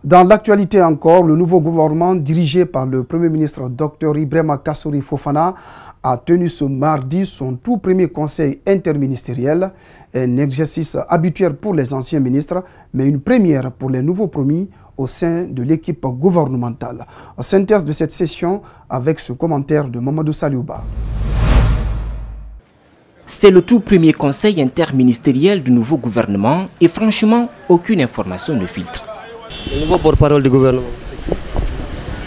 Dans l'actualité encore, le nouveau gouvernement dirigé par le Premier ministre Dr Ibrahima Kassory Fofana a tenu ce mardi son tout premier conseil interministériel, un exercice habituel pour les anciens ministres, mais une première pour les nouveaux promis au sein de l'équipe gouvernementale. Synthèse de cette session avec ce commentaire de Mamadou Saliouba. C'est le tout premier conseil interministériel du nouveau gouvernement et franchement, aucune information ne filtre. Le nouveau porte-parole du gouvernement.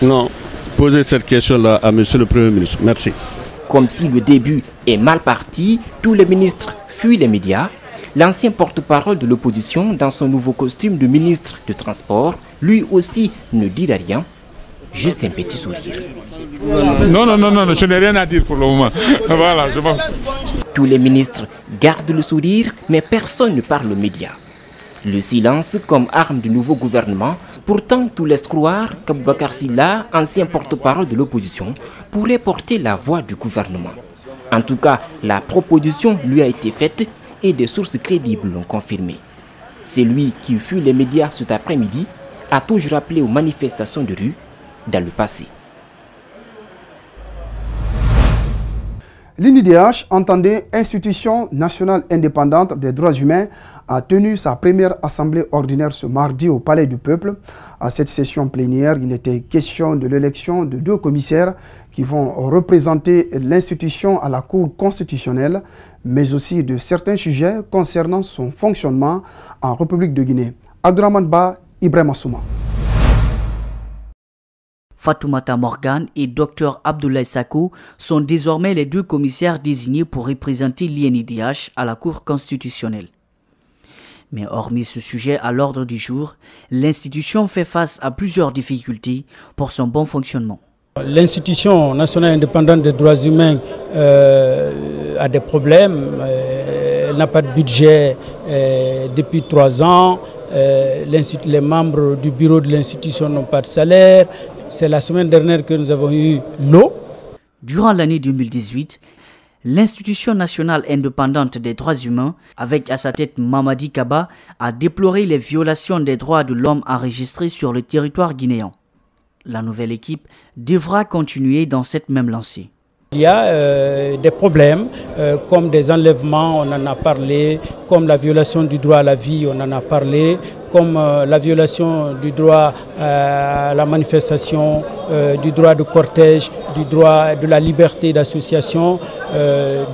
Non, posez cette question-là à monsieur le Premier ministre. Merci. Comme si le début est mal parti, tous les ministres fuient les médias. L'ancien porte-parole de l'opposition, dans son nouveau costume de ministre de Transport, lui aussi ne dit rien, juste un petit sourire. Non, je n'ai rien à dire pour le moment. Voilà, je pense. Tous les ministres gardent le sourire, mais personne ne parle aux médias. Le silence comme arme du nouveau gouvernement, pourtant tout laisse croire qu'Aboubacar Sylla, ancien porte-parole de l'opposition, pourrait porter la voix du gouvernement. En tout cas, la proposition lui a été faite et des sources crédibles l'ont confirmé. C'est lui qui fuit les médias cet après-midi, a toujours appelé aux manifestations de rue dans le passé. L'INIDH, entendez Institution nationale indépendante des droits humains, a tenu sa première assemblée ordinaire ce mardi au Palais du Peuple. À cette session plénière, il était question de l'élection de 2 commissaires qui vont représenter l'institution à la Cour constitutionnelle, mais aussi de certains sujets concernant son fonctionnement en République de Guinée. Abdourahmane Ba, Ibrahima Souma. Fatoumata Morgan et Dr Abdoulaye Sako sont désormais les 2 commissaires désignés pour représenter l'INIDH à la Cour constitutionnelle. Mais hormis ce sujet à l'ordre du jour, l'institution fait face à plusieurs difficultés pour son bon fonctionnement. L'institution nationale indépendante des droits humains a des problèmes. Elle n'a pas de budget depuis 3 ans. Les membres du bureau de l'institution n'ont pas de salaire. C'est la semaine dernière que nous avons eu l'eau. Durant l'année 2018, l'Institution nationale indépendante des droits humains, avec à sa tête Mamadi Kaba, a déploré les violations des droits de l'homme enregistrées sur le territoire guinéen. La nouvelle équipe devra continuer dans cette même lancée. Il y a des problèmes comme des enlèvements, on en a parlé, comme la violation du droit à la vie, on en a parlé, comme la violation du droit à la manifestation, du droit de cortège, du droit de la liberté d'association.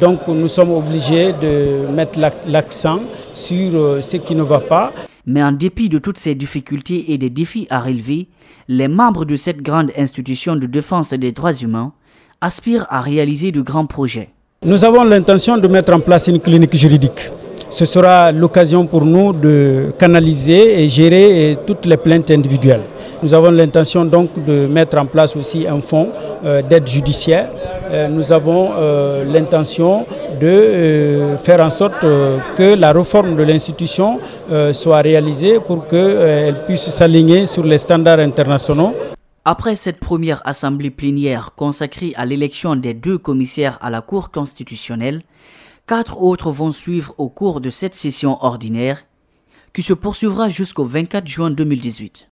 Donc nous sommes obligés de mettre l'accent sur ce qui ne va pas. Mais en dépit de toutes ces difficultés et des défis à relever, les membres de cette grande institution de défense des droits humains aspirent à réaliser de grands projets. Nous avons l'intention de mettre en place une clinique juridique. Ce sera l'occasion pour nous de canaliser et gérer toutes les plaintes individuelles. Nous avons l'intention donc de mettre en place aussi un fonds d'aide judiciaire. Nous avons l'intention de faire en sorte que la réforme de l'institution soit réalisée pour qu'elle puisse s'aligner sur les standards internationaux. Après cette première assemblée plénière consacrée à l'élection des 2 commissaires à la Cour constitutionnelle, 4 autres vont suivre au cours de cette session ordinaire qui se poursuivra jusqu'au 24 juin 2018.